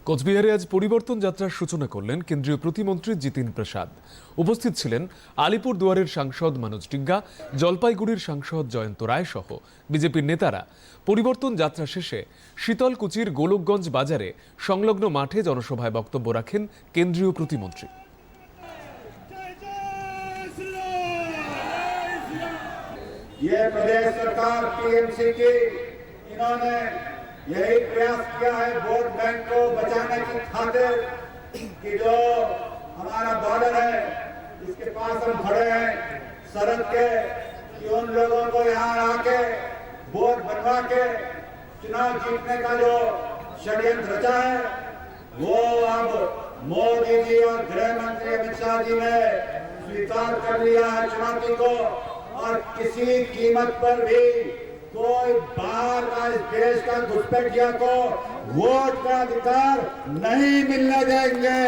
কোচবিহারে আজ পরিবর্তন যাত্রার সূচনা করলেন কেন্দ্রীয় প্রতিমন্ত্রী জিতিন প্রসাদ। উপস্থিত ছিলেন আলিপুরদুয়ারের সাংসদ মনোজ টিগ্গা, জলপাইগুড়ির সাংসদ জয়ন্ত রায় সহ বিজেপির নেতারা। পরিবর্তন যাত্রা শেষে শীতলকুচির গোলকগঞ্জ বাজারে সংলগ্ন মাঠে জনসভায় বক্তব্য রাখেন কেন্দ্রীয় প্রতিমন্ত্রী। ये प्रदेश सरकार टीएमसी की इन्होंने यही प्रयास किया है वोट बैंक को बचाने की खातिर कि जो हमारा बॉर्डर है इसके पास हम खड़े हैं सरहद के, कि उन लोगों को यहाँ आके वोट बनवा के चुनाव जीतने का जो षड्यंत्र रचा है वो अब मोदी जी और गृह मंत्री अमित शाह जी ने स्वीकार कर लिया है चुनौती को, और किसी कीमत पर भी कोई बाहर का इस देश का घुसपैठिया को वोट का अधिकार नहीं मिलने देंगे।